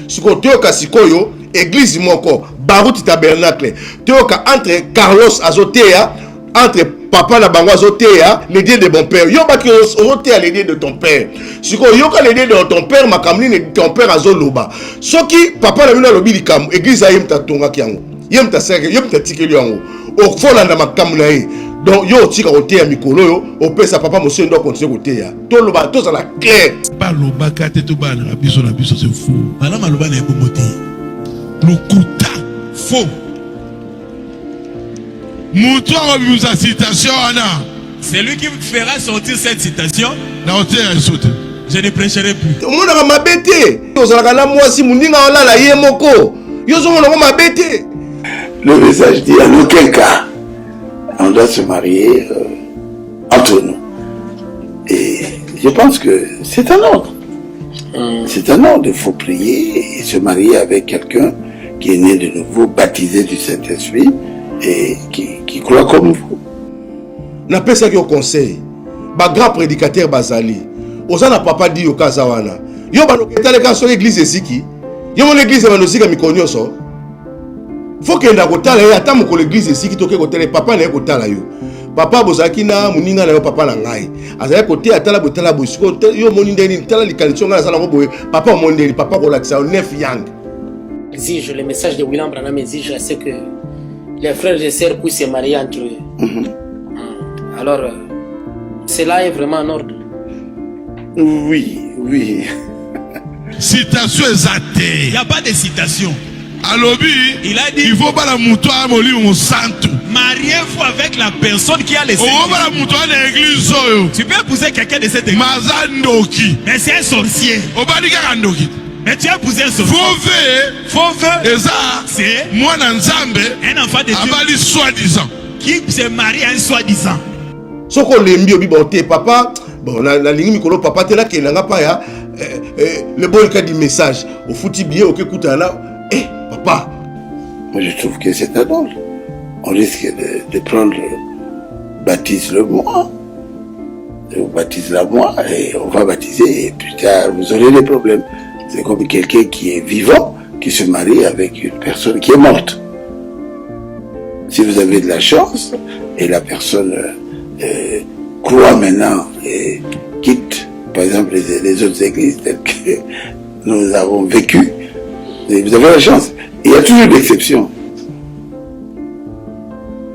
Sikotoka sikoyo église moko baruti tabernacle toka entre Carlos Azotea entre papa na bango Azotea les dieux de mon père yo baki Azotea les dieux de ton père siko yoka les dieux de ton père makamni de ton père Azoloba soki papa na bino lobi likambo église ayemta tonga kiango yemta seke yemta tikeli yango o folanda makamna e donc yo tika oteya mikolo yo opesa papa monsieur ndo continue koteya to loba to la clair pas loba kate to ba na biso c'est faux bana maloba na ebomote lokuta faux Moutoua sa citation Anna. C'est lui qui fera sortir cette citation. Je ne prêcherai plus. Le message dit en aucun cas on doit se marier entre nous. Et je pense que c'est un ordre. C'est un ordre, il faut prier et se marier avec quelqu'un qui est né de nouveau, baptisé du Saint-Esprit et qui croit comme vous. Na pesa ki au conseil ba grand prédicateur bazali ozana papa di yokazawana yo ba loketale ka so église esiki yo mon église ba nosika mikonyo so faut que nda kotala ya ata moko l'église esiki toke kotele papa na kotala yo papa bozaki na muninga na yo papa na ngai azali kote atala botala bosiko yo moni ndeni tala likalicho ngala sala ngobwe papa mondeli papa ko lakisa 9 yang exige le message de William Branham exige à ce que les frères et sœurs puissent se marier entre eux. Alors, cela est vraiment en ordre. Oui, oui. Citation exacte. Il n'y a pas de citation. Alobi, il a dit il faut pas la moutoua moli mon santo. Mariez-vous avec la personne qui a les églises. Tu peux épouser quelqu'un de cette église. Mazandoki. Mais c'est un sorcier. Mais tu as épousé un sorcier. Fauve. C'est un enfant de Dieu soi-disant. Qui se marie à un soi-disant. Soko lembi obibote papa bon la ligne mikolo papa te la kenanga pa ya le bon cas du message au fouti bien au écoute là papa moi je trouve que c'est un drôle on risque de prendre baptise le moi on baptise la moi et on va baptiser et plus tard vous aurez des problèmes. C'est comme quelqu'un qui est vivant qui se marie avec une personne qui est morte. Si vous avez de la chance et la personne croit maintenant et quitte par exemple les autres églises telles que nous avons vécu, vous avez la chance. Il y a toujours des exceptions.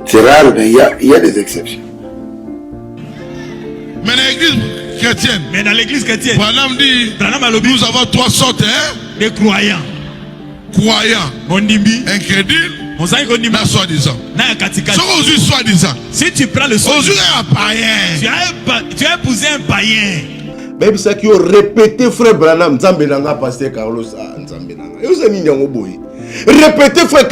C'est rare, mais il y a des exceptions. Mais l'église chrétienne. Mais dans l'église chrétienne. Branham dit, nous avons 3 sortes de croyants. Mondimbi, incrédule, na soi-disant. Soi-disant. Si tu prends le soi-disant, tu as épousé un païen. Même ça qui ont répété frère Branham, Nzambe nanga pasteur Carlos Nzambe nanga. Yo zani nyango boy. Répétez frère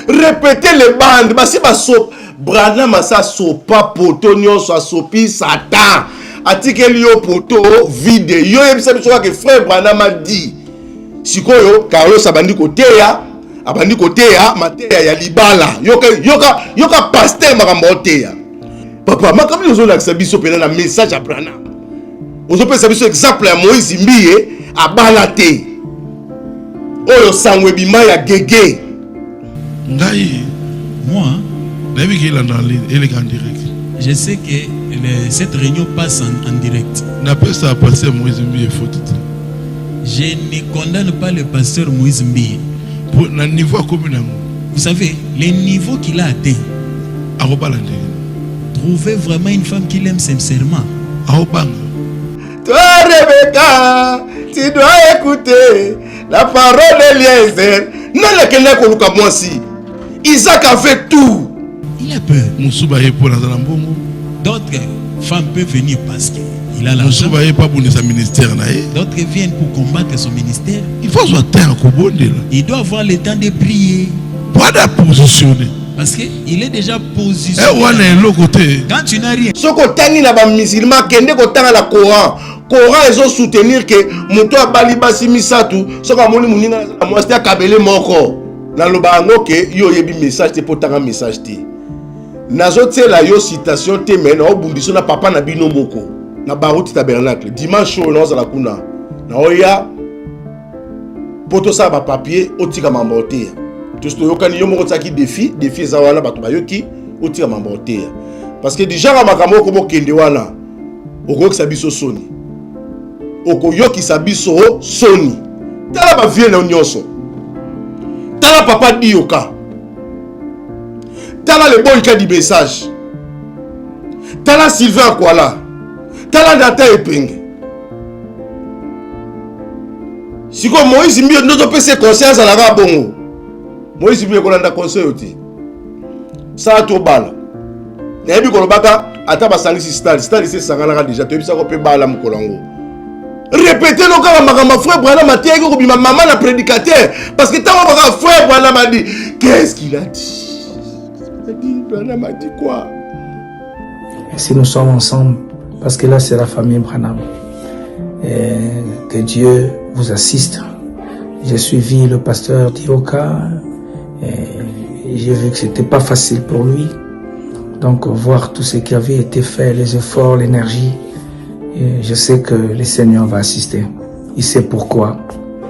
répétez les bandes, basi baso Branham sa sopa poto nyonso asopi Satan. Atikeli yo poto vide. Yo yebisa biso que frère Branham a dit. Sikoyo Carlos abandi koteya mateya ya libala yoka pasteur makambo oteya papa makambo ozo lakisa biso pena na message à Branham ozo pesa biso exemple ya Moïse Mbiye abala te oyo sangwe bima ya gege ngai moi je sais que cette réunion passe en direct. Na pesa passer Moïse Mbiye faute. Je ne condamne pas le pasteur Moïse Mbiye. Vous savez, les niveaux qu'il a atteint. Trouver vraiment une femme qu'il aime sincèrement. Toi Rebecca, tu dois écouter la parole d'Eliezer. Non le kenya koluka mwasi. Isaac a fait tout. Il a peur. D'autres femmes peuvent venir parce que il a l'argent. D'autres viennent pour combattre son ministère. Il doit avoir le temps de prier. Parce qu'il est déjà positionné. Quand tu n'as rien. Ce que tu as musulman, la Coran. Coran, ils ont soutenir que Mouto Balibasi Misatu, ce que mon mounina, moi c'était Kabele Moko. Dans le bango que yo yebi message te potanga message te. Nazote la yo citation te mena au bundiso na papa na bino moko. Na baruti tabernacle dimanche on a la kuna na oya poto ça ba papier otika mambote tout ce yokani yo moko tsaki défi za wana bato bayoki otika mambote parce que déjà ka makambo ko mokende wana okokisa biso soni okoyokisa biso soni tala ba vie na nyonso tala papa Dioka tala le boy ka di message tala Sylvain Kwala tala Data Epenge siko Moïse Mbio ndoto pese conscience à la bongo Moïse Mbio kolanda conseil oti ça to bala na yebi kolobaka ata basangisi stade c'est sangana déjà to bisa ko pe bala mukolango répétez le cas ma frère Branham a dit que ma maman a prédicateur parce que tant mon frère Branham a dit qu'est-ce qu'il a dit Branham a dit quoi si nous sommes ensemble parce que là c'est la famille Branham et que Dieu vous assiste. J'ai suivi le pasteur Dioka et j'ai vu que c'était pas facile pour lui. Donc voir tout ce qui avait été fait, les efforts, l'énergie, et je sais que le Seigneur va assister. Il sait pourquoi.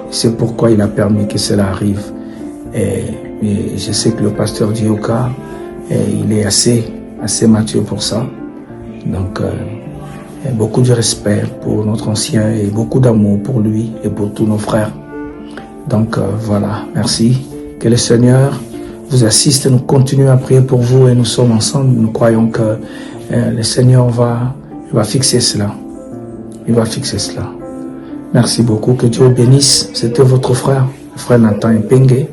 Il sait pourquoi il a permis que cela arrive. Et je sais que le pasteur Dioka, il est assez mature pour ça. Donc beaucoup de respect pour notre ancien et beaucoup d'amour pour lui et pour tous nos frères. Donc voilà, merci. Que le Seigneur vous assiste. Nous continuons à prier pour vous et nous sommes ensemble. Nous croyons que le Seigneur va fixer cela. Il va fixer cela. Merci beaucoup. Que Dieu bénisse. C'était votre frère, le frère Nathan Epenge.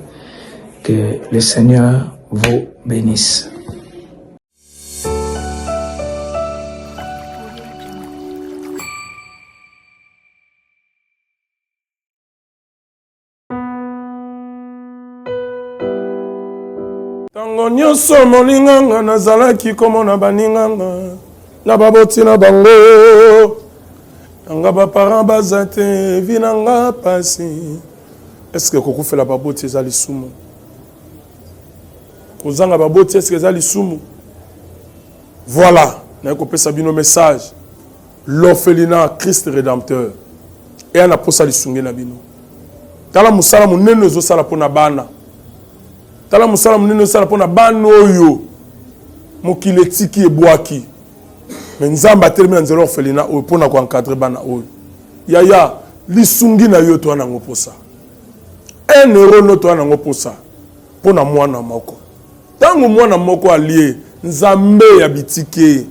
Que le Seigneur vous bénisse. Tango nyonso molinganga nazalaki komona baninganga na baboti na bango nanga baparent baza te vi nanga pasi est-ce que kokufela baboti eza lisumu kozanga baboti est-ce que eza lisumu voilà naye kopesa bino message l'orphelinat Christ rédempteur et ana posa lisunge na bino tala musala munene ezosala mpona bana tala musala munene osala mpona bana oyo mokili etiki ebwaki me nzambe atelemi na nzela orphelinat oyo mpona koencadre bana oyo yaya lisungi na yo toa nango posa 1 euro no toa nango posa mpona mwana moko ntango mwana moko alie nzambe ya bitike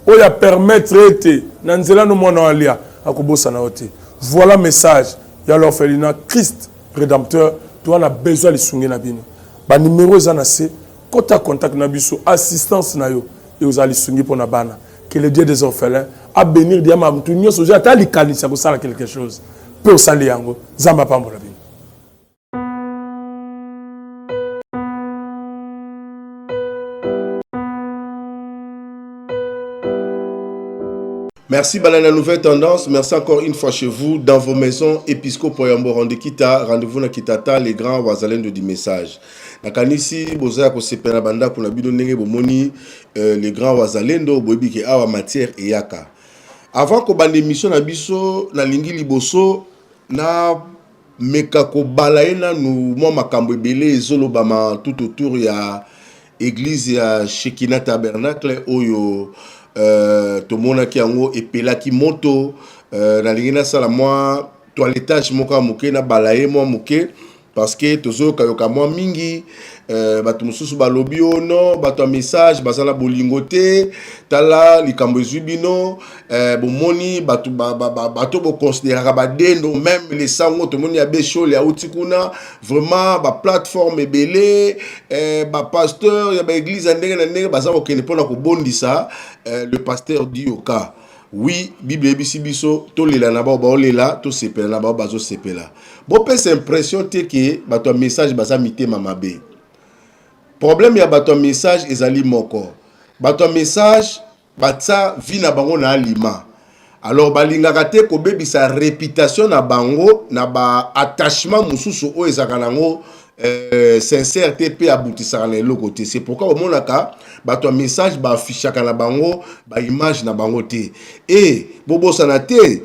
oyo apermettre ete na nzela no mwana alia akobosana yo te voilà message ya l'orphelinat Christ rédempteur toa na besoin lisungi na bino ba numéro eza na se kota contact na biso assistance na yo et aux alisungi pour na bana que le Dieu des orphelins a bénir diama mtu nyoso ja tali kanisa ko sala quelque chose pe osali yango zamba pambola bino. Merci Banana Nouvelle Tendance. Merci encore une fois chez vous, dans vos maisons, Episcopo Yambo Randekita, rendez-vous na Kitata, les grands Wazalendo du message. Nakanisi, Boza Kosepera Banda, pour la bidonné, Bomoni, les grands Wazalendo, Bobi ke awa matière et yaka. Avant qu'on bande émission na biso, na lingi liboso, na mekako balaena, nous, moi, makambo ebele, zolo bama, tout autour, ya église, ya Shekina Tabernacle, oyo, tomonaki yango epelaki moto na lingina sala moi toilettage moko moke na balaye mo moke parce que tozo kayoka mo mingi bato mususu balobi ono bato message bazala bolingo te tala likambo ezubino bomoni bato bato bo considérer ba dendo même les sango to moni ya becho ya utikuna vraiment ba plateforme ebele ba pasteur ya ba église ndenge na ndenge bazala okene pona ko bondisa le pasteur Dioka. Oui, Bible ebisi biso to lela na ba olela to sepela na ba bazo sepela. Bo pesa impression te ke bato message baza mitema mabe. Problème ya bato message ezali moko. Bato message batsa vina bango na alima. Alors balingaka te ko bebisa réputation na bango na ba attachement mususu o ezaka nango sincère te pe aboutisaka na eloko te. C'est pourquoi au monaka bato message ba affichaka na bango ba image na bango te. Et bobo sanate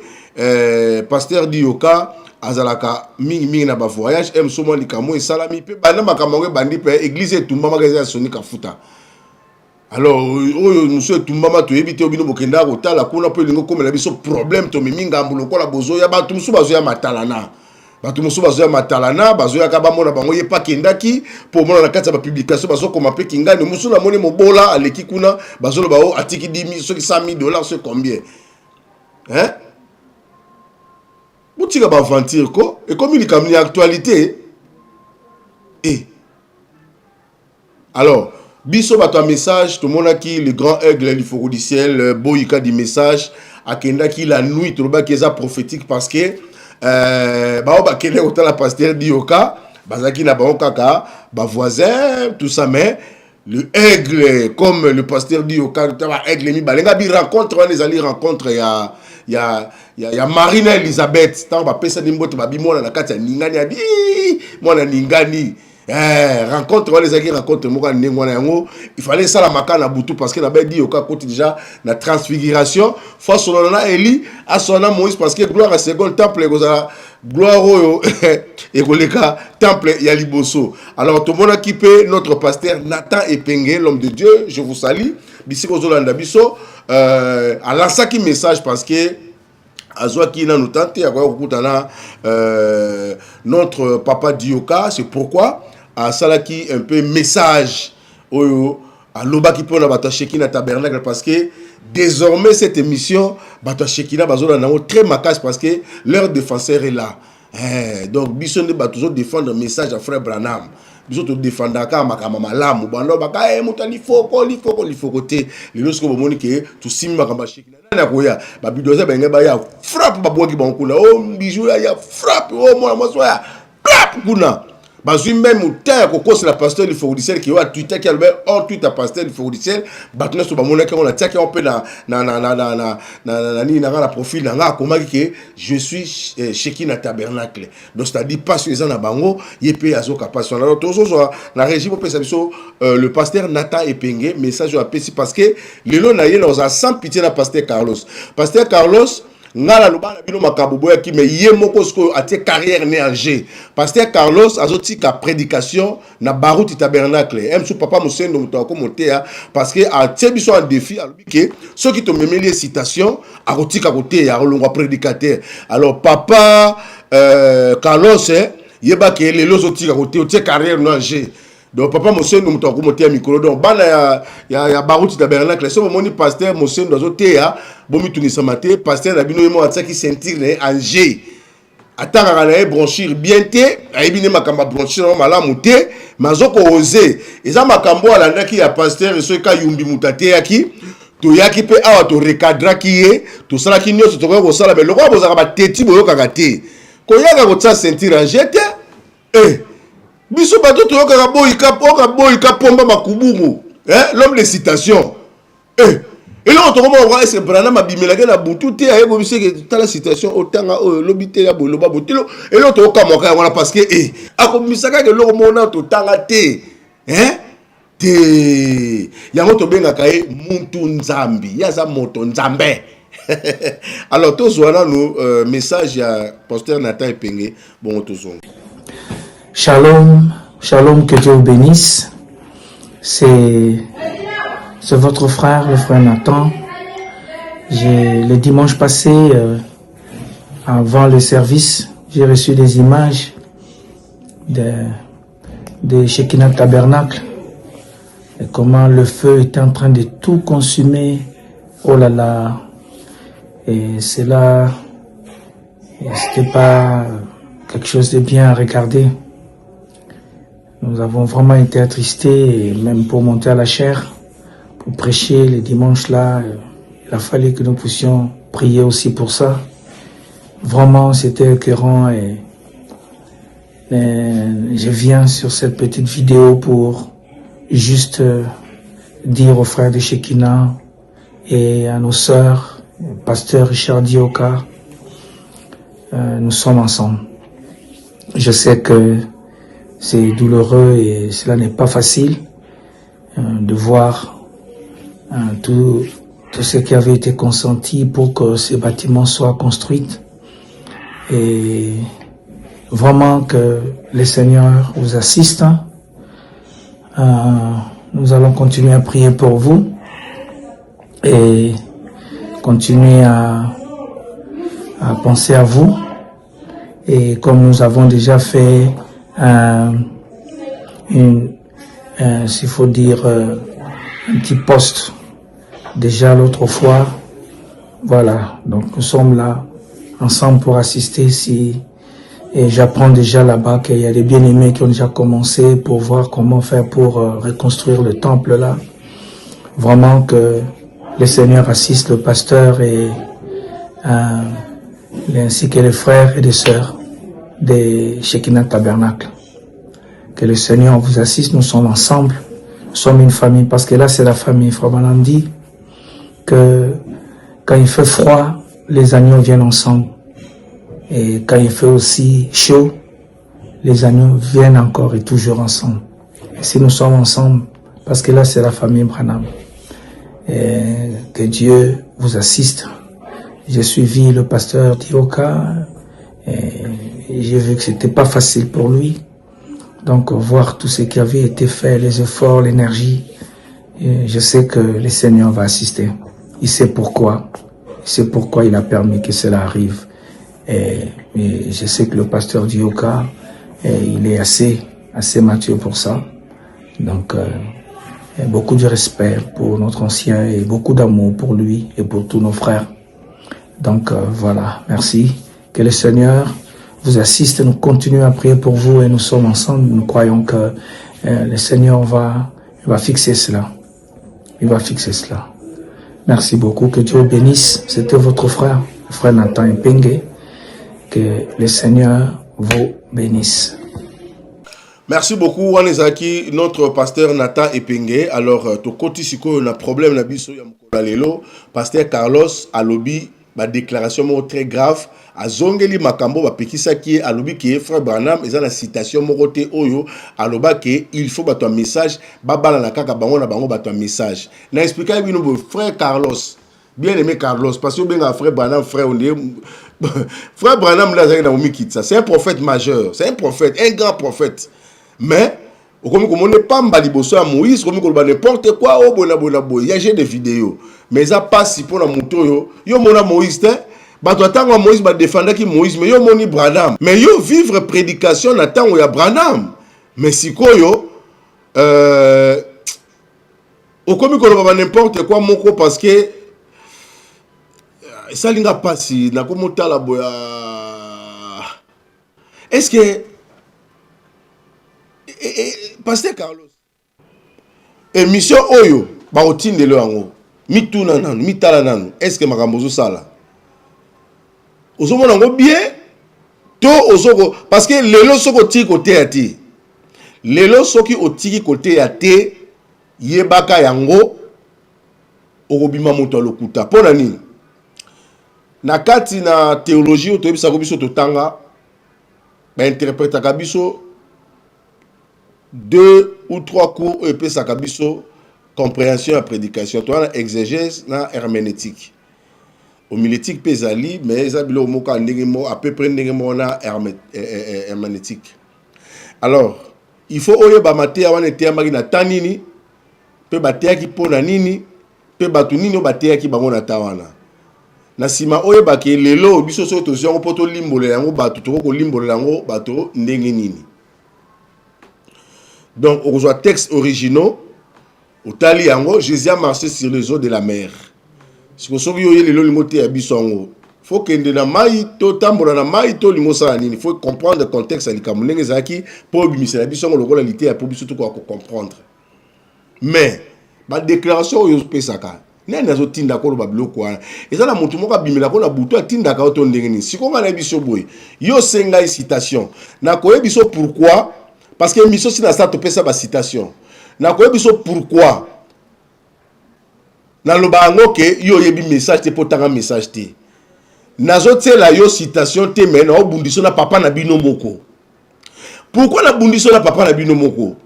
pasteur Dioka azalaka mingi na ba voyage m somo likamo et salami pe bana makambo bandi pe église et tumba magasin soni kafuta. Alors nous sommes tumbama to ebité obino bokenda ko tala kuna pe lingo comme la biso problème to minga mbulo ko la bozo ya ba tumsu bazo ya matalana. Bato musu bazo ya matalana bazo ya ka ba mona bango ye pa kendaki pour mona na kati ba publication bazo ko mape kingani musu na moni mobola aleki kuna bazo ba o atiki 10 000 soki 100 000 $, c'est combien? Hein? Boutika ba aventure ko et comme il est actualité et alors biso bato un message tout le monde qui le grand aigle du foro du ciel boyika du message akenda ki la nuit tout le bas qui est prophétique parce que ba kende autant la pasteur Dioka bazaki na ba kaka ba voisin tout ça mais le aigle comme le pasteur Dioka ba aigle mi balenga bi rencontre on les aller rencontre ya Marina Elisabeth tant ba pesa nimbote ba bi mona na kati ya ningani ya di mona ningani rencontre les amis rencontre moi il fallait ça la makana butu parce que la bête dit au cas côté déjà la transfiguration face on a Eli à son nom Moïse parce que gloire à second temple gloire et koleka temple ya liboso. Alors tout le monde qui peut notre pasteur Nathan Epenge l'homme de Dieu, je vous salue bisi kozolanda biso à lancer qui message parce que Azwa qui n'a nous tenté à notre papa Dioka, c'est pourquoi à Salaki un peu message à Loba qui peut na Shekina tabernacle parce que désormais cette émission bata Shekina bazola na très macasse parce que leur défenseur est là. Donc bison de toujours défendre un message à frère Branham. Biso to défendre ka makama malamu bando baka mutali foko côté les lorsque vous monique tout simba kamba Shekina na koya ba bidoza ba ngeba ya frappe ba boki ba kuna oh bijou ya frappe oh moi soya frappe kuna bazui même autant que la pasteur du Fourdicel qui a tweeté qui a on tweet à pasteur du Fourdicel batna so ba monaka on a tia qui on peut na profil na comment que je suis Shekina tabernacle donc c'est-à-dire pas sur les na bango yepé azoka passion alors toujours na régime pour biso le pasteur Nathan Epenge message à PC parce que le long na yé dans sans pitié na pasteur Carlos ngala lobana bino makabobo ya ki me ye moko sko atie carrière né en G pasteur Carlos azotika prédication na baruti tabernacle sou papa Mosendo mutako monter parce que a tie biso en défi alobi ke ceux qui te memeli citation akotika côté ya longwa prédicateur alors papa Carlos yeba ke lelo zotika côté tie carrière no en G. Donc papa Mosendo mutako monter micro donc bana ya baruti tabernacle so moni pasteur Mosendo azotea bomi tunisa maté pasteur na bino yemo ataki sentir en G ataka na bronchir bien té ayibine makamba bronchir malamu té mazoko oser eza makambo alandaki ya pasteur so ka yumbi mutate yaki to yaki pe awa to recadra ki ye to sala ki nyoso to ko sala be loko bozaka ba teti boyo kaka té ko yaka ko tsa sentir en G té biso bato to yoka boyika pomba makuburu l'homme de citation et là on te remonte est-ce que Branham abimela na butu te ayebo biso que la citation otanga lobité ya boloba botelo et là on te okamoka wana parce que akomisaka ke lo mona to tanga te te yango to benga kae muntu nzambi yaza moto nzambe. Alors tous voilà nous message à pasteur Nathan Epenge bon tous. Shalom, shalom, que Dieu vous bénisse. C'est votre frère, le frère Nathan. Le dimanche passé, avant le service, j'ai reçu des images de Shekina Tabernacle et comment le feu était en train de tout consumer. Oh là là, et cela, c'était pas quelque chose de bien à regarder. Nous avons vraiment été attristés, et même pour monter à la chaire, pour prêcher les dimanches là, il a fallu que nous puissions prier aussi pour ça. Vraiment, c'était écœurant et je viens sur cette petite vidéo pour juste dire aux frères de Shekina et à nos sœurs, pasteur Richard Dioka, nous sommes ensemble. Je sais que c'est douloureux et cela n'est pas facile de voir tout ce qui avait été consenti pour que ces bâtiments soient construits. Et vraiment que le Seigneur vous assiste. Nous allons continuer à prier pour vous et continuer à penser à vous. Et comme nous avons déjà fait s'il faut dire, un petit poste déjà l'autre fois, voilà, donc nous sommes là ensemble pour assister ici. Et j'apprends déjà là-bas qu'il y a des bien-aimés qui ont déjà commencé pour voir comment faire pour reconstruire le temple là. Vraiment que le Seigneur assiste le pasteur et ainsi que les frères et les sœurs de Shekinah Tabernacle. Que le Seigneur vous assiste, nous sommes ensemble, nous sommes une famille, parce que là c'est la famille. Frère Branham dit que quand il fait froid, les agneaux viennent ensemble. Et quand il fait aussi chaud, les agneaux viennent encore et toujours ensemble. Et si nous sommes ensemble, parce que là c'est la famille Branham, et que Dieu vous assiste. J'ai suivi le pasteur Dioka et j'ai vu que c'était pas facile pour lui. Donc voir tout ce qui avait été fait, les efforts, l'énergie, je sais que le Seigneur va assister. Il sait pourquoi. Il sait pourquoi il a permis que cela arrive. Et je sais que le pasteur Dioka, il est assez mature pour ça. Donc, beaucoup de respect pour notre ancien et beaucoup d'amour pour lui et pour tous nos frères. Donc, voilà, merci. Que le Seigneur vous assiste. Nous continuons à prier pour vous et nous sommes ensemble. Nous croyons que le Seigneur va fixer cela. Il va fixer cela. Merci beaucoup. Que Dieu bénisse. C'était votre frère, le frère Nathan Epenge. Que le Seigneur vous bénisse. Merci beaucoup, Wanezaki, notre pasteur Nathan Epenge. Alors, to koti siko na problème na biso ya mkola lelo, pasteur Carlos alobi ba déclaration très grave. Azongeli makambo ba pekisa ki alobi ki frère Branham eza na citation moko te oyo aloba ke il faut bato message babala na kaka bango na bango bato message. Na expliquer bino bo frère Carlos. Bien aimé Carlos, parce que bien frère Branham, frère frère Branham c'est un prophète majeur, c'est un prophète, un grand prophète. Mais comme on n'est pas mbaliboso à Moïse, comme on n'importe quoi, oh bona il y a des vidéos. Mais ça passe si pour la moto yo mona Moïse bato atanga Moïse ba défendre qui Moïse mais yo moni Branham. Mais yo vivre prédication na tango ya Branham. Mais si koyo comme on va n'importe quoi moko parce que ça linga passi na komota la boya. Est-ce que pasteur Carlos émission oyo ba otindelo yango mituna nanu mitala nanu est-ce que makambozo sala ozomona ngo bien to ozoko parce que lelo soko tiki côté ati lelo soki otiki côté ate yebaka yango okobima moto lokuta pona nini na kati na théologie otoyebisa ko biso totanga ba interprétaka biso 2 ou 3 cours epesaka biso compréhension à prédication to na exégèse na herméneutique homilétique pesali mais ezabilo moka ndenge mo à peu près ndenge mo na herméneutique. Alors il faut oyeba matéya wana eteyamaki na tanini pe bateyaki pona nini pe batu nini bateyaki bango na tawana na sima oyeba ke lelo biso so to zongo poto limbolela yango batu to ko limbolela yango bato ndenge nini. Donc on reçoit textes originaux au tali yango Jésus a marché sur les eaux de la mer. Si vous savez lelo limote ya biso yango faut que ndena mai to tambola na mai to limosa nini faut comprendre le contexte ali kamunenge zaki pour bimisela biso yango lokola lité ya pour biso to ko comprendre. Mais ba déclaration yo pesaka nani azotinda ko ba biloko wana ezala mutu moko abimela ko na butu atinda ka to ndenge nini siko ngana biso boy yo senga citation na koyebiso pourquoi parce que mission si na sa to pesa ba citation na koyebiso pourquoi na lobango ke yo yebi message te potanga message te nazo tsela yo citation te mais na obundiso na papa na bino moko. Pourquoi na bundiso na papa na bino moko?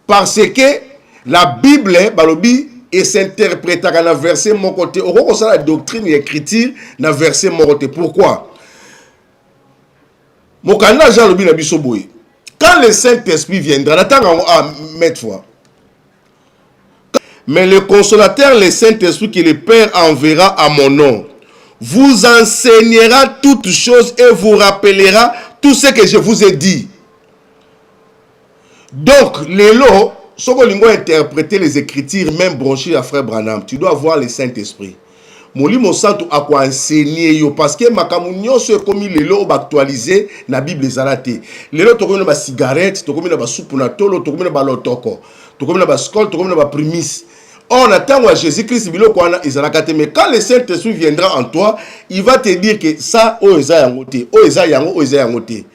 Parce que la Bible balobi et s'interprète à la verset mon côté. Au roko ça la doctrine et écriture na verset mon côté. Pourquoi? Mokanda Jean Lobi na biso boye. Quand le Saint-Esprit viendra, attends à mettre foi. Mais le consolateur, le Saint-Esprit que le Père enverra à mon nom, vous enseignera toutes choses et vous rappellera tout ce que je vous ai dit. Donc, Lélo, si on veut interpréter les Écritures, même branchées à Frère Branham, tu dois avoir le Saint-Esprit. Molimo santo a quoi enseigner yo parce que makamunyo se comme Lélo va actualiser la Bible zalate. Lélo to comme na cigarette, to comme na soupe na tolo, to comme na lotoko, to comme na scol, to comme na prémisse. On attend à Jésus-Christ biloko wana ezalakate, mais quand le Saint-Esprit viendra en toi, il va te dire que ça o eza yangote, o eza yango, o eza yangote.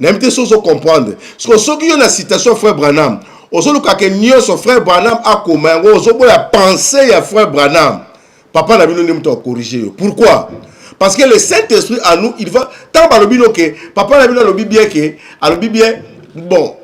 N'aimez chose comprendre. Parce que ce qui est la citation Frère Branham, aujourd'hui quand que son Frère Branham a commun, aujourd'hui la pensée à Frère Branham. Papa n'a pas nous corriger. Pourquoi? Parce que le Saint-Esprit à nous, il va tant par le bino que papa n'a pas le bien que à le bien bon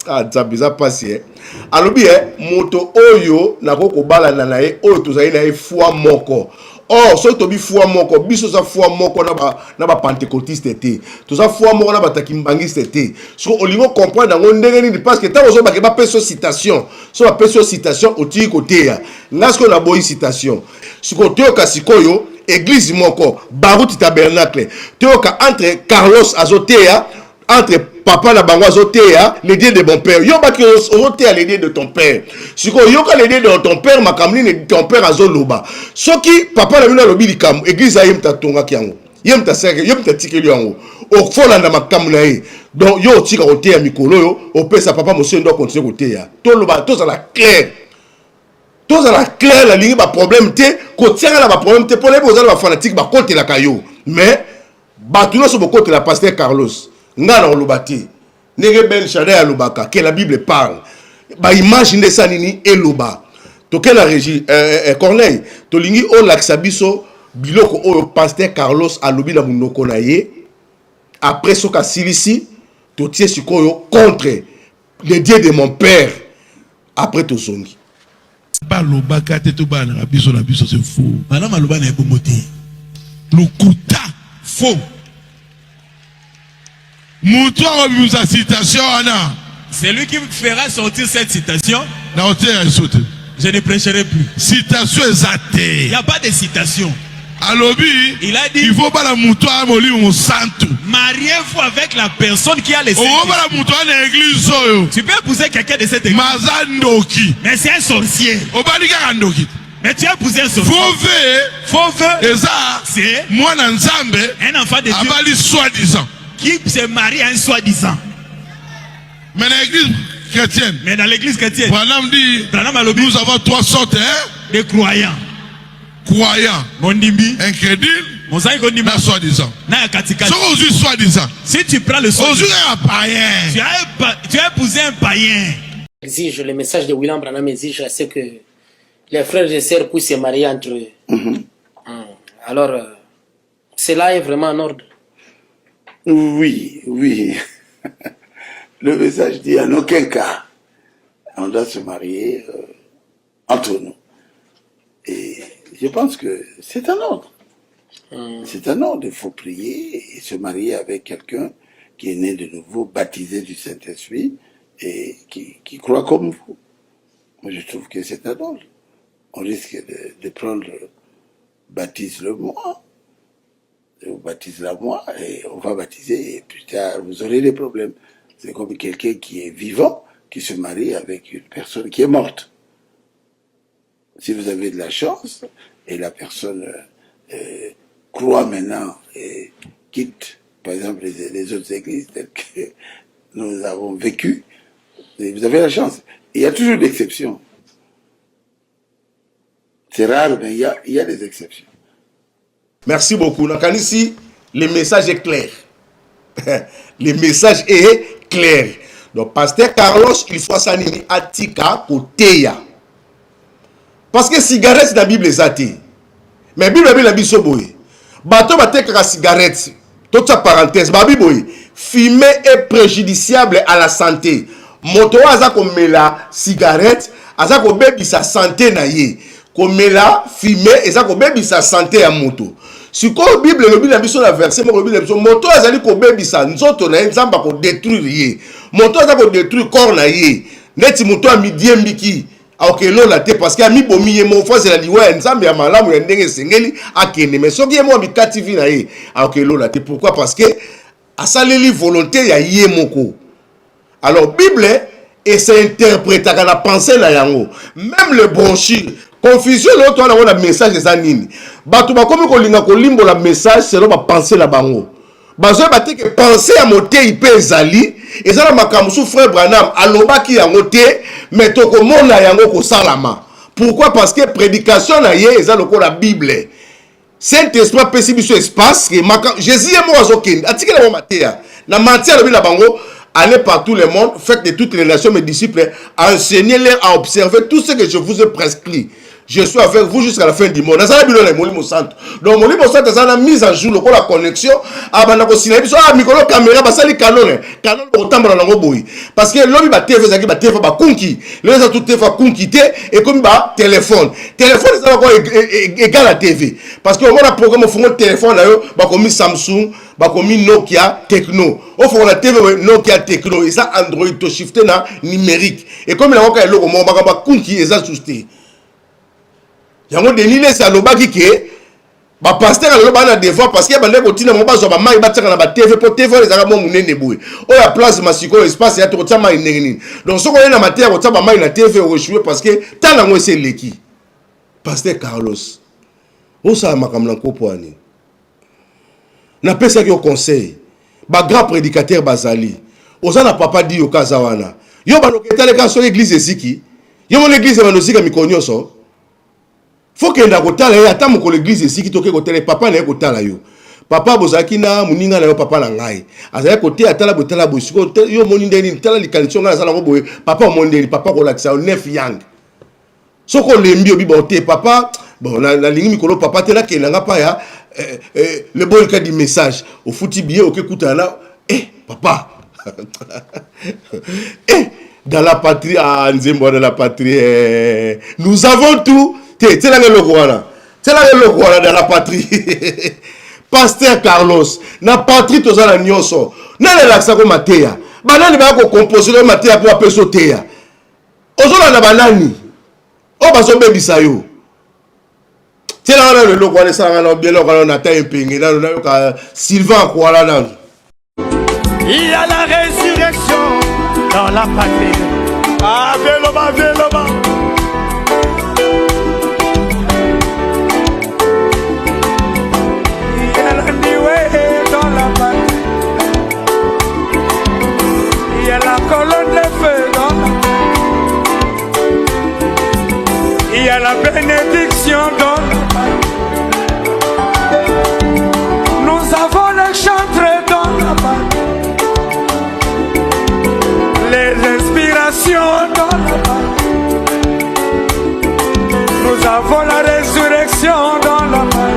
ah ça bizarre passé. À le bien moto oyo na ko bala na nae oyo tozali na foi moko. Oh, so to bi foi moko, biso sa foi moko na ba pentecôtiste té. To sa foi moko na ba takimbangiste té. So olingo comprendre ngo ndenge ni parce que tant ozo ba ke ba peso citation. So ba peso citation au ti côté ya. Ngasko na boyi citation. Siko teoka sikoyo église moko, Baruti tabernacle. Teoka entre Carlos Azotea, entre papa na bango Azotea, les dieux de mon père. Yo ba ki Azotea les dieux de ton père. Siko yo ka les dieux de ton père makamni de ton père Azoloba. Soki papa na bino lobi likam église ayem ta tonga kiango. Yem ta seke, yem ta tikeli yango. O fola na makamu na ye. Donc yo tika Otea mikolo yo, o pesa papa monsieur ndo continuer Otea. To loba to za la clair. Tous à la claire la ligne ba problème té ko tiara la ba problème té pour les beaux la fanatique ba côté la caillou mais batuno so côté la pasteur Carlos ngana olobati nege ben chada lobaka que la Bible parle ba imaginer ça nini eloba to que la régie Corneille to lingi o laksabiso biloko o pasteur Carlos alobi na munoko na ye après so ka silisi to tie sikoyo contre les dieux de mon père après to zongi. Balobaka te to bana biso na biso c'est faux. Bana maloba na ebomote. Lokuta faux. Montre sa citation ana. C'est lui qui fera sortir cette citation. Na ote ya sote. Je ne prêcherai plus. Citation exacte. Il n'y a pas de citation. Alobi, il a dit il faut pas la mouton à moli on santo. Mariez-vous avec la personne qui a les Saint-Esprit. On va la mouton à l'église. Tu peux épouser quelqu'un de cette église. Mazandoki. Mais c'est un sorcier. Obalikarandoki. Mais tu as épousé un sorcier. Fauve. Et ça, c'est moi Nzambe. Un enfant de Dieu. Abali soi-disant. Qui se marie à un soi-disant. Mais dans l'église chrétienne. Mais dans l'église chrétienne. Branham dit. Nous avons trois sortes de croyants. Croyant, Mondimbi, incrédule, na soi-disant. Soi-disant. Si tu prends le soi-disant, un païen. Tu as épousé un païen. Exige le message de William Branham exige à ce que les frères et sœurs puissent se marier entre eux. Alors, cela est vraiment en ordre. Oui. Le message dit en aucun cas on doit se marier entre nous. Et je pense que c'est un ordre. C'est un ordre. Il faut prier et se marier avec quelqu'un qui est né de nouveau, baptisé du Saint-Esprit et qui croit comme vous. Moi, je trouve que c'est un ordre. On risque de prendre baptise-le-moi. On baptise la moi et on va baptiser et plus tard vous aurez des problèmes. C'est comme quelqu'un qui est vivant qui se marie avec une personne qui est morte. Si vous avez de la chance et la personne croit maintenant et quitte, par exemple, les autres églises telles que nous avons vécu, vous avez la chance. Il y a toujours des exceptions. C'est rare, mais il y a des exceptions. Merci beaucoup. Nakanisi, le message est clair. Le message est clair. Donc, pasteur Carlos, il faut s'animer à Tika Koteya. Parce que cigarette dans la Bible est athée. Mais la Bible est la Bible. Bateau batek la cigarette. Toute sa parenthèse. La Bible fumer est préjudiciable à la santé. Moto aza comme la cigarette, aza comme baby sa santé na ye. Comme la fumer, aza comme baby sa santé à moto. sikoyo bible elobi na biso na verset moko elobi na biso moto azali kobebisa nzoto na ye nzambe akodétruire ye moto aza kodétruire corps na ye neti moto amidie mbiki aokelola te parce que amibomi ye mo fazela liwa ya nzambe ya malamu ya ndenge esengeli akende mais soki ye mo amikati vi na ye aokelola te. Pourquoi? Parce que asaleli volonté ya ye moko. Alors bible et s'interprète à la pensée na yango même le branchir confusion l'autre on a un message de ça nini bato ba komi ko linga ko limbo la message selon ba pensée la bango bazo ba te que penser à moté ipe ezali ezala makambo sou frère Branham alobaki yango te mais to ko mona yango ko salama. Pourquoi? Parce que prédication na ye ezala ko la Bible Saint-Esprit pesi biso espace que Jésus est mort azokende atiki la matéa na matière de la bango. Allez par tout le monde, faites de toutes les nations mes disciples, enseignez-les à observer tout ce que je vous ai prescrit. Je suis avec vous jusqu'à la fin du monde. Donc, mon livre centre, ça a mise en jour la connexion. Micro caméra, canon parce que l'homme va TV, va conquis. Les autres TV va conquiter et comme bah téléphone. Téléphone, c'est encore égal à TV. Parce que on a programme au téléphone, bah comme Samsung, bah comme Nokia, Techno. Au fond, la TV Nokia, Techno, et ça Android to shifter na numérique. Et comme il y a un logo, bah conquis et ça susté. Yango denile sa lobaki ke ba pasteur aloba na devoir parce que bande ko tina mo ba zo ba mai ba tsaka na ba TV po TV les arabo munene boy o ya place masiko espace ya to tsama inengini donc soko na matière ko tsaba mai na TV o jouer parce que tala ngo c'est leki pasteur Carlos o sa makamla ko poani na pesa ki au conseil ba grand prédicateur bazali ozana papa di yo kazawana yo ba loketa le ka so l'église eziki yo mo l'église ba nozika mikonyo so faut que na kotala ya tamu ko l'église ici qui toke kotele papa na kotala yo papa bozaki na muninga na yo papa na ngai azali kote atala botala bosiko yo moni ndeni tala likanitio nga sala boye papa mondeli papa ko lakisa 9 yang soko lembi obi bote papa bon na lingi mikolo papa tela ke nanga pa ya le bon cas du message au fouti billet au kekuta na papa dans la patrie à Nzembo dans la patrie nous avons tout. C'est là le Rwanda. C'est là le Rwanda dans la patrie. Pasteur Carlos, na patrie toza na nyonso. Na le laksa ko matéya. Banani ba ko composer le matéya pour appeler sotéya. Ozola na banani. O ba so bebisa yo. C'est là le Rwanda ça na bien lo na ta impingi na ka Sylvain Kwala na. Il y a la résurrection dans la patrie. Ah, véloba, véloba. Il y a la colonne de feu dans la... Il y a la bénédiction dans la... Nous avons les chantres dans la main. Les inspirations dans la main. Nous avons la résurrection dans la main.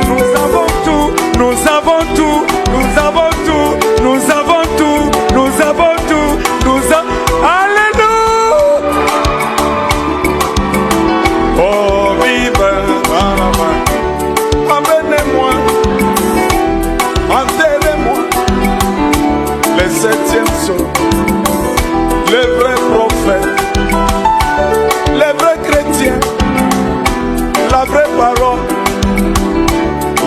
Nous avons tout, nous avons tout, nous avons tout, nous avons tout, nous avons tout, nous avons... Alléluia! Oh, vive, amenez-moi, enterrez-moi, les septièmes sceaux, les vrais prophètes, les vrais chrétiens, la vraie parole,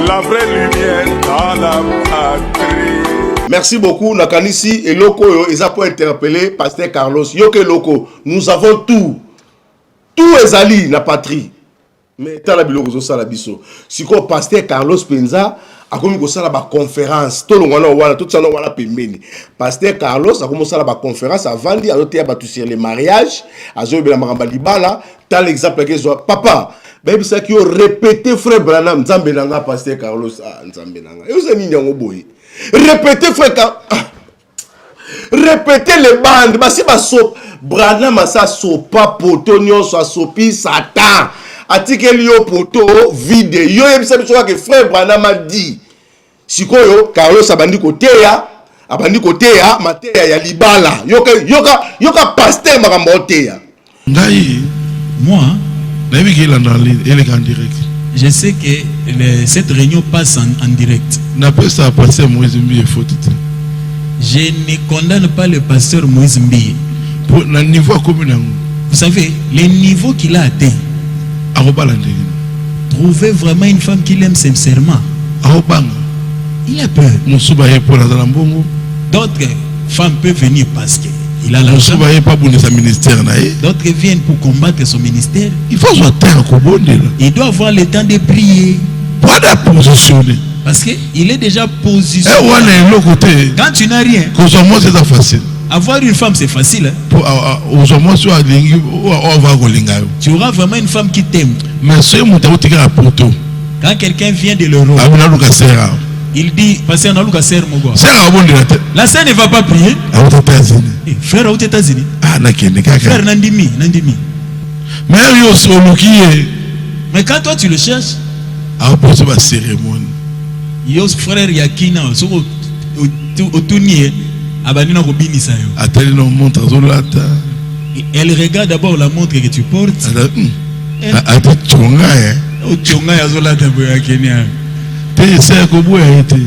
la vraie lumière dans la patrie. Merci beaucoup. Nakanisi et Loko, ils ont interpellé Pasteur Carlos. Yoke Loko, nous avons tout. Tout est ali na patrie. Mais tant la biloko ça la biso. Si quoi Pasteur Carlos Penza a commencé à la conférence. Tout le monde tout ça on pembeni. Pasteur Carlos a commencé à la conférence avant de aller à sur les mariages. A joué la maramba libala. Tal exemple que soit papa. Baby ça qui ont répété frère Branham Nzambe nanga Pasteur Carlos Nzambe nanga. Et vous avez mis boy. Répétez frère répétez les bandes. Bah si baso Branham ça sopa potonio ça sopi Satan. Article yo poto vide. Yo yebisa biso que frère Branham a dit. Sikoyo Carlos abandi côté ya mateya ya libala. Yoka pasteur makambo teya. Ngai moi. Il est en direct. Je sais que cette réunion passe en direct. N'a pas ça passer Moïse Mbi faute. Je ne condamne pas le pasteur Moïse Mbi. Pour le niveau commun. Vous savez, le niveau qu'il a atteint. Trouver vraiment une femme qu'il aime sincèrement. Il a peur. D'autres femmes peuvent venir parce qu'il a l'argent. D'autres viennent pour combattre son ministère. Il faut il doit avoir le temps de prier. Parce qu'il est déjà positionné. Quand tu n'as rien, avoir une femme c'est facile. Tu auras vraiment une femme qui t'aime. Quand quelqu'un vient de l'Europe, il dit, pasteur Naluka Ser Mogo. La sœur ne va pas prier. Frère aux États-Unis. Frère Nandimi. Mais quand toi tu le cherches, Yos frère Yakina, elle regarde d'abord la montre que tu portes.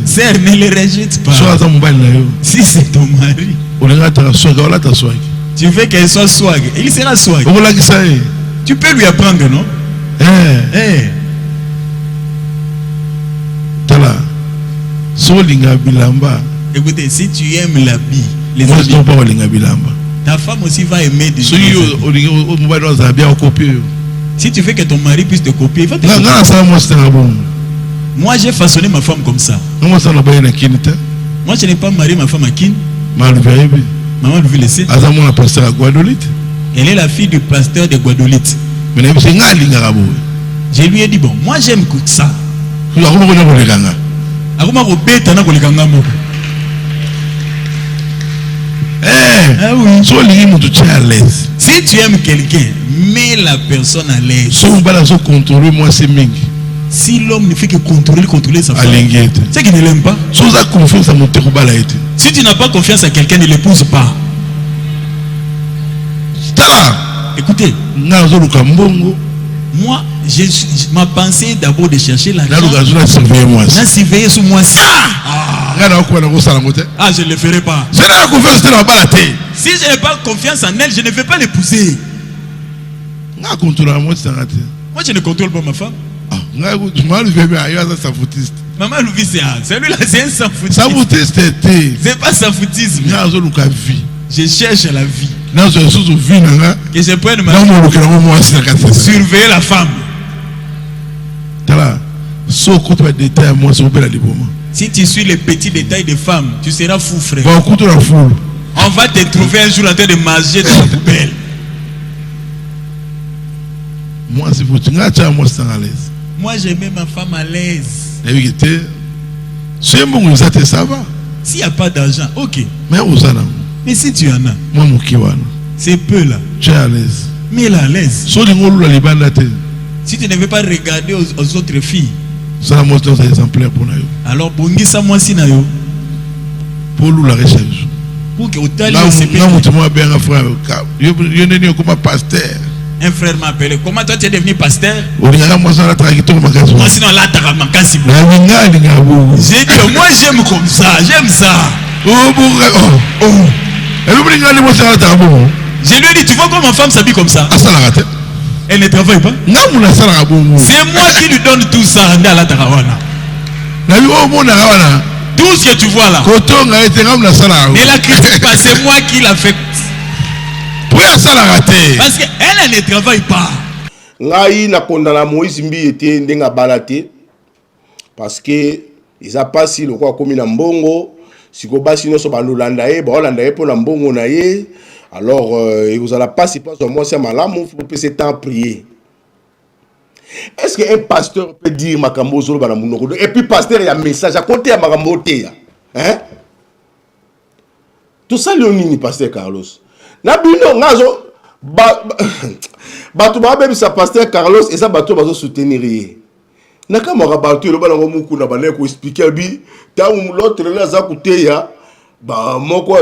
Sœur, ne le rejette pas. Si c'est ton mari, tu veux qu'elle soit swag, il sera swag. Tu peux lui apprendre, non? Écoutez, si tu aimes l'habit, les habits, ta femme aussi va aimer des choses. Si tu veux que ton mari puisse te copier, il va te copier. Moi j'ai façonné ma femme comme ça. Moi je n'ai pas marié ma femme à Kin. Maman lui laisser. Elle est la fille du pasteur de Guadolite. Je lui ai dit bon, moi j'aime ça. Si tu aimes quelqu'un, mets la personne à l'aise. Si l'homme ne fait que contrôler sa femme, c'est qu'il ne l'aime pas. Si tu n'as pas confiance à quelqu'un, ne l'épouse pas. Écoutez, moi, ma pensée est d'abord de chercher l'argent. Surveiller sous moi. Je ne le ferai pas. Si je n'ai pas confiance en elle, je ne vais pas l'épouser. Moi, je ne contrôle pas ma femme. Maman Louis, celui-là, c'est un sans-foutisme. C'est pas sans-foutisme. Je cherche la vie. Que je prenne ma vie. Surveiller la femme. Si tu suis les petits détails des femmes, tu seras fou, frère. On va te trouver un jour en train de manger dans la poubelle. Moi, je mets ma femme à l'aise. S'il n'y a pas d'argent, ok. Mais si tu en as, c'est peu là. Tu es à l'aise. Mais là, à l'aise. Si tu ne veux pas regarder aux autres filles, alors bongisa moi si na yo. Pour que autant un frère m'a appelé. Comment toi tu es devenu pasteur? Moi sinon là t'as makasi. J'ai dit moi j'aime comme ça, j'aime ça. Je lui ai dit tu vois comment ma femme s'habille comme ça? Elle ne travaille pas. C'est moi qui lui donne tout ça. Tout ce que tu vois là. Ne la critique pas, c'est moi qui l'a fait. Parce qu'elle ne travaille pas. Ngai na kondana Moïse Mbi était ndenga balate parce que ils a pas si le quoi comme na mbongo siko basi no so balolanda e ba olanda e pour na mbongo na ye. Alors, vous allez pas si pas moi c'est malamu pour passer temps à prier. Est-ce qu'un pasteur peut dire makambo zolo bana munoko et puis pasteur il y a un message à côté à makambo te hein? Tout ça le nini pasteur Carlos. Na bino ngazo batu ba bebisa pasteur Carlos et ça batu bazo soutenir ye. Na kama batu lo bana ngomuku na bana ko expliquer bi tangu l'autre là za kuteya. Bah, moi, quoi,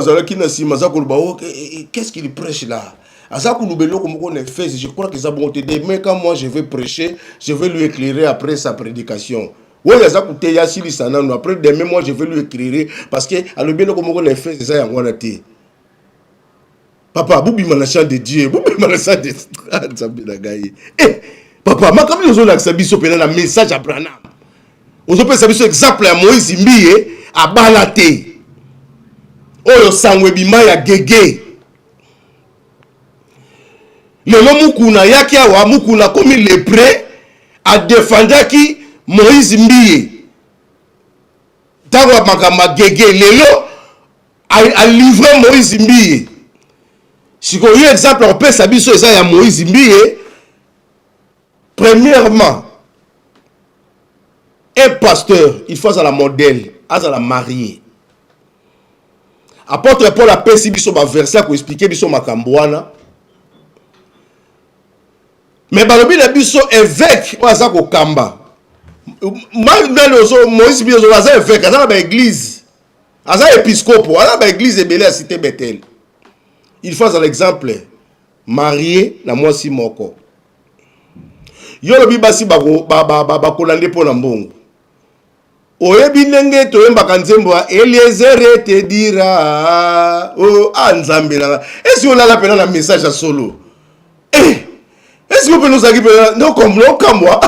qu'est-ce qu'il prêche là? Je crois que ça bon mais quand moi je vais prêcher, je vais lui éclairer après sa prédication. Oui, après demain moi je vais lui éclairer parce que alors bien comme on fait c'est ça en été. Papa, boubi manachan de Dieu, boubi manachan de eh, papa, ma comme nous on a biso pena na message à Branham. On peut savoir exemple à Moïse Mbiye à Balate. Oyo sangwe bima ya gege. Lelo mukuna yaki awa mukuna komi lepré a défendaki Moïse Mbiye. Tawa makama gege lelo a livré Moïse Mbiye. Si vous avez un exemple, on peut savoir que ça y a Moïse Mbiye. Premièrement, un pasteur, il faut à la modèle, à la mariée. Apôtre Paul a pensé biso ba verset pour expliquer biso makambwana. Mais balobi na biso évêque oza ko kamba. Moïse Mbiye oza évêque, aza ba église. Aza épiscope, aza ba église ebele à cité Bethel. Il faut à l'exemple marié na mwasi moko. Yo lobi basi ba kolande pona mbongo. Oyebi ndenge toyembaka nzembo Eliezer te dira oh anzambe na. Est-ce que olala pena na message à solo? Est-ce que vous pouvez nous dire non comme moi?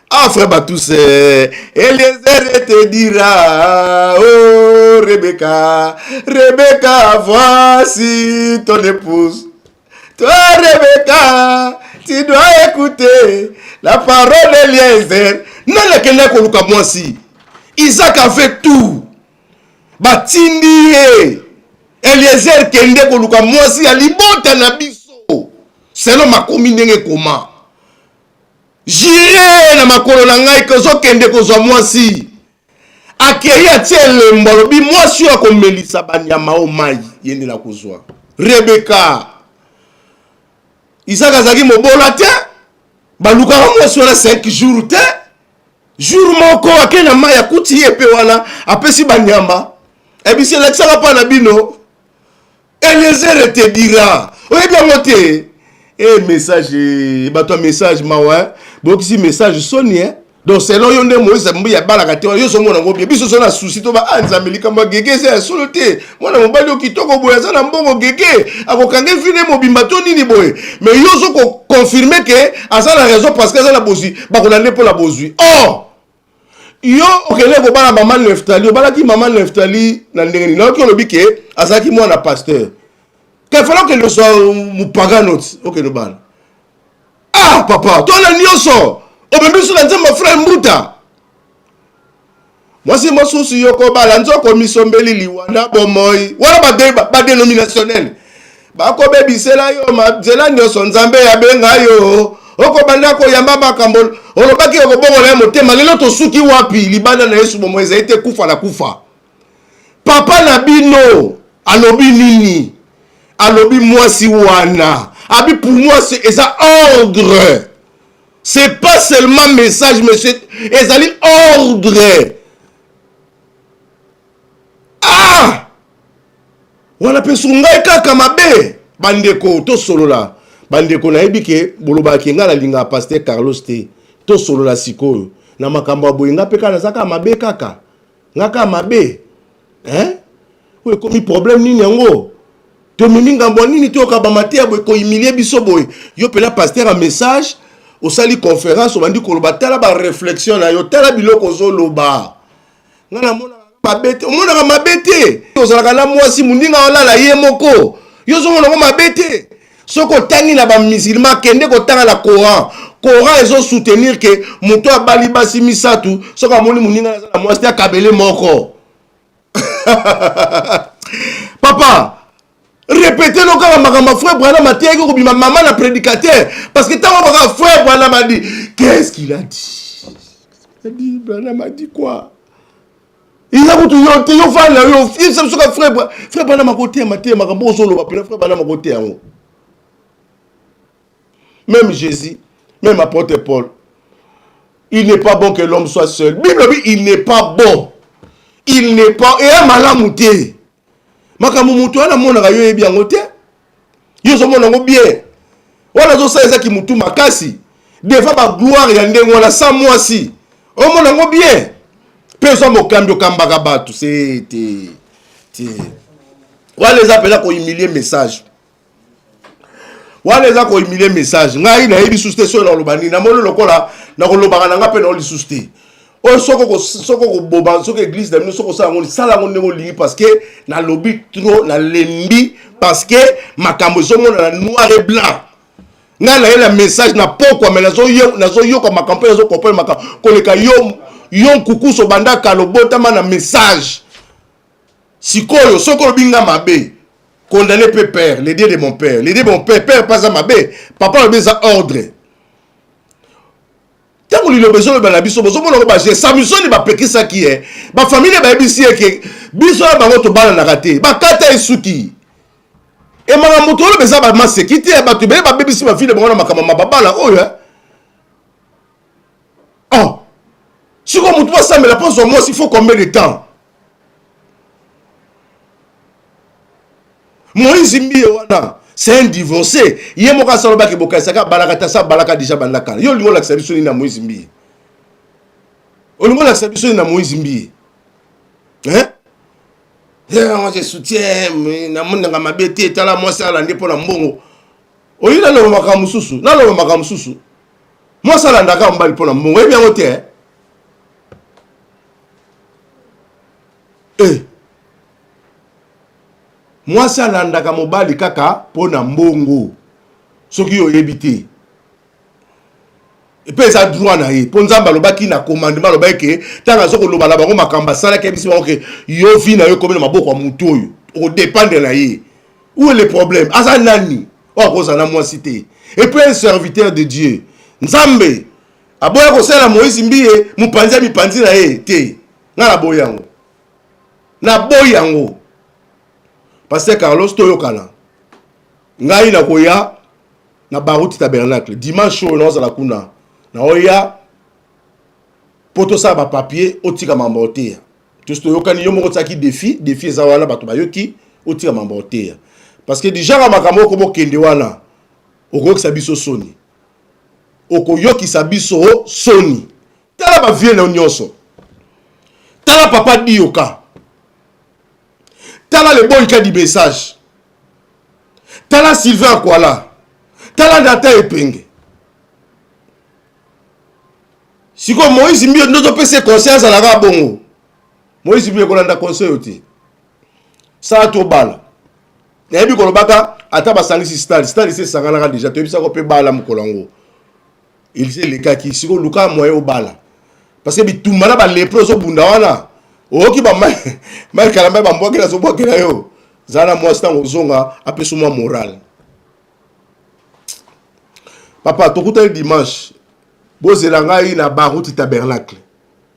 Ah frère Batous Eliezer te dira oh Rebecca voici ton épouse. Toi Rebecca tu dois écouter la parole d'Eliezer. Non le kende ko luka mwasi. Isaac a fait tout. Batindi Eliezer kende ko luka mwasi alibota na biso. Selon ma komindenge koma. J'irai na makolo na ngai kozo kende kozwa mwasi. Akei atiele mbolobi mwasi wa komelisa banyama o mai yende na kozwa. Rebecca. Isaac azaki mobola te. Baluka mwasi wana 5 jours te. Jour moko akena mai akuti yepe wana apesi banyama. Ebisi la tsaka pa na bino. Eliezer te dira. Oyebi ngote. Message, toi message mawa, donc si message sonne donc c'est là yonde Moïse Mbiye balaka te yo so mona ngobie biso so na souci to ba anzameli kamba gege c'est soloté mona mobali okitoko boya za na mbongo gege akokange fine mobimba to nini boye mais yo so ko confirmer que asa la raison parce que ça la bozui ba ko na pour la bozui oh yo okele ko bala maman Neftali balaki maman Neftali na ndengeni na ko lobi ke asaki mwana pasteur. Qu'il faut que nous soyons moupaganotes. Ok, nous parlons. Ah, papa, toi, le nioso. Au même sur la mon frère Mouta. Moi, c'est mon souci. Yoko, balanzo, commission Beli, Liwana, Bomoy. Voilà ma dénominationnelle. Bako baby, c'est là, yo, ma, c'est là, nioso, nzambe, yabenga, yo. Oko bandako, yamba, kambol. Olobaki, yoko, bongo, le motema. Lelo, to suki wapi. Libana, na yesu, bomoy, za ite kufa la kufa. Papa, nabino. Alobi nini. Alobi mwasi wana. Abi pour moi c'est ça ordre. C'est pas seulement message mais c'est ezali ordre. Ah! Wana pesunga kaka mabe. Bandeko to solo la. Bandeko na ebike boloba kenga la linga pasteur Carlos te. To solo la sikoyo. Na makambo boyenga peka na saka mabe kaka. Ngaka mabe. Hein? Oui, comme problème nini yango? To miminga mbonini to kabamate boy ko humilier biso boy yo pela pasteur un message au sali conférence o bandi ko loba tala ba réflexion na yo tala biloko zo loba ngana mona mabete o mona mabete to zalaka na mwasi muninga wala la ye moko yo zo mona mabete soko tangi na ba musulman kende ko tanga la Coran ezo soutenir que muto abali basi misatu soko moni muninga na mwasi akabele moko papa répétez le cas ma frère Branham m'a dit que ma maman a prédicateur parce que tant mon frère Branham m'a dit qu'est-ce qu'il a dit? Il a dit Branham m'a dit quoi? Il a dit yo fa la yo il sait ce que frère Branham a côté ma té ma kambo solo ba frère Branham a côté en haut. Même Jésus, même apôtre Paul, il n'est pas bon que l'homme soit seul. Bible dit il n'est pas bon. Il n'est pas et un malamouté. Makamu mutu ana mona yo ebi angote Yo zo mona ngo bien. Wana zo sa ezaki mutu makasi. Devant ba gloire ya ndenge wana sans moi si. O mona ngo bien. Peso mo kambio kambaka batu c'était Wale za pela ko humilier message. Wale za ko humilier message. Ngai na yebi susté so na lobani na molo lokola na ko lobaka na nga pe na oli susté. O soko ko boba soko église na soko sa ngoni sala ngoni ngo lingi parce que na lobby trop na lembi parce que makambo zo mona na noir et blanc. Nga na yela message na pokwa mais na zo yo ko makambo zo ko makambo ko leka yo kuku so banda kalobota na message. Sikoyo soko binga mabe condamné père l'aider de mon père l'aider de mon père pas à mabe papa le besoin ordre tant que le besoin de la biso bozo mona ba j'ai Samson ba pekisa ki ba famille ba bisi ke biso ba ngoto bana na raté ba kata isuki e mama moto le besoin ba masekiti ba to be ba bebisi ba fille ba ngona makama babala oyo oh si comme tu vas ça mais la pense moi il faut combien de temps Moïse Mbiye wana c'est un divorcé yé moka saloba ke boka saka balaka ta sa balaka déjà balaka yo lingo la service na Moïse Mbiye o lingo la service na Moïse Mbiye hein moi je soutiens na munda nga mabete tala moi ça la ndepo na mbongo o yina lo makamususu na lo makamususu moi ça la ndaka mbali po na mbongo e bien ote moi ça landaka mobali kaka pona mbongo soki yo yebite et puis ça droit na ye ponzamba lobaki na commandement lobaki tanga soko lobala bango makamba sala ke bisi bango ke yo vi na yo komena maboko ya mutu oyo o dépendre na ye où est le problème asa nani o koza na moi cité et puis un serviteur de Dieu nzambe aboya ko sala Moïse Mbiye mupanzi mipanzi na ye te ngala boyango na boyango Pasteur Carlos toyokana ngai na koya na baruti tabernacle dimanche oyo na kuna na oya poto sa ba papier otika mambote to toyokani yo moko tsaki défi za wana bato bayoki otika mambote parce que déjà ka makambo ko bokende wana okokisa biso soni okoyokisa biso soni tala ba vie na nyonso tala papa Dioka tala le bon cas du message tala Sylvain Kwala tala Data Epenge siko Moïse Mbiye ndoto pese conscience à la bongo Moïse Mbiye kolanda conseil oti ça to bala na yebi kolobaka ata basangisi stade c'est sangana déjà to bisa ko pe bala mukolango il sait les cas qui siko luka moyen au bala parce que bitumana ba leproso bunda wana oki ba mai kalamba ba mboki na soboki na yo zana moi stango zonga apeso moi moral papa tokuta dimanche bozela ngai na baruti tabernacle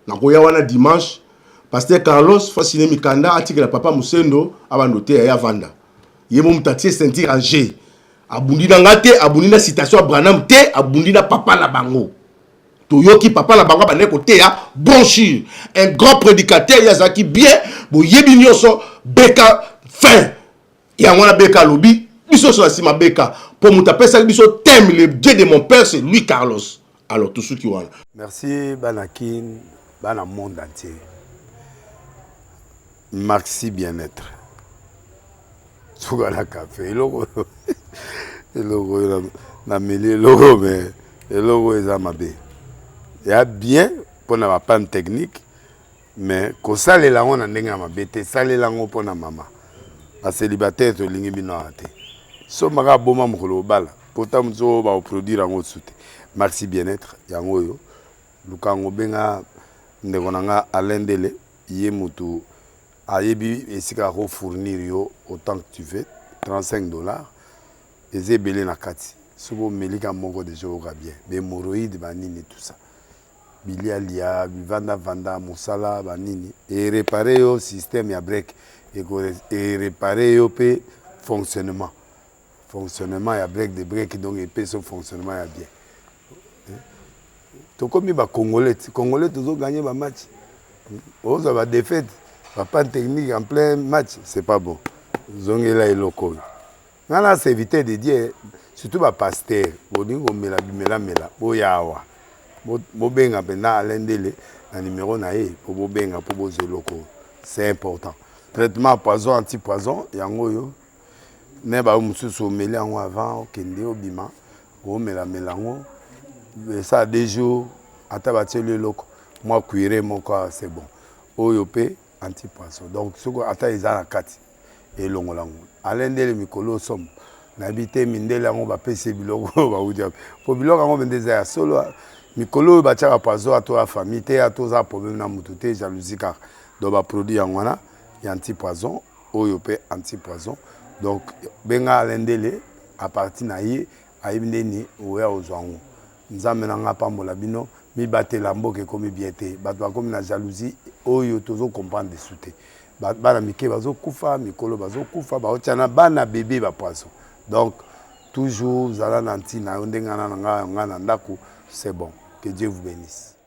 na koya wana dimanche pasteur Carlos fasciné mikanda atikela papa Musendo abandote ya vanda yemo mutatie sentir angé abundi na ngate abundi na citation Branham te abundi na papa la bango Toyoki papa la bango bane côté ya bronchir un grand prédicateur yazaki bien bo yebi nyoso beka fin ya mwana beka lobi biso so sima beka pour mutapesa biso thème le Dieu de mon père c'est Louis Carlos alors tout ce qui voilà merci banakin bana monde entier merci bien-être soka na café logo na meli logo mais logo ezamabe il y a bien pour la panne technique mais ko sale la on ndenge mabe te sale la ngo pour na mama ba célibataire to lingi bino ate so maka boma mukolo bala pourtant zo ba produire ngo soute merci bien-être yango yo lukango benga ndeko nanga alendele ye mutu ayebi esika ko fournir yo autant que tu veux $35 ezebele na kati sobo melika moko de joga bien be moroïde banini tout ça bilialia vanda musala banini et réparer au système ya break et réparer au pe fonctionnement ya break de break donc et pe son fonctionnement ya bien to comme ba congolais toujours gagner ba match on ça va défaite pas technique en plein match c'est pas bon zongela eloko ngana serviteur de Dieu surtout ba pasteur bolingo mela boyawa bobenga pena alendele na numéro na ye po bobenga po bozeloko c'est important traitement poison anti-poison yango yo ne ba mususu omeli yango avant okende obima omela melango ça 2 jours ata bateli loko moi cuire moko c'est bon oyo pe anti-poison donc soko ata ezala kati elongolango alendele mikolo somme n'habité mindele yango bapese biloko baudia po biloko yango bendeza ya solo mikolo batiaka poison ato ya famille te atoza problème na mutu te jalousie car donc ba produit yango wana ya anti-poison oyo pe anti-poison donc benga alendele à partir na ye ayibindeni oya ozwango nzambe na nga pambola bino mibatela mboka ekomi bien te bato bakomi na jalousie oyo tozo comprendre dessous te bana mike bazokufa mikolo bazokufa baotiana bana bébé bapoisson donc toujours zala na ntina yo ndenge nga na ndako c'est bon que Dieu vous bénisse.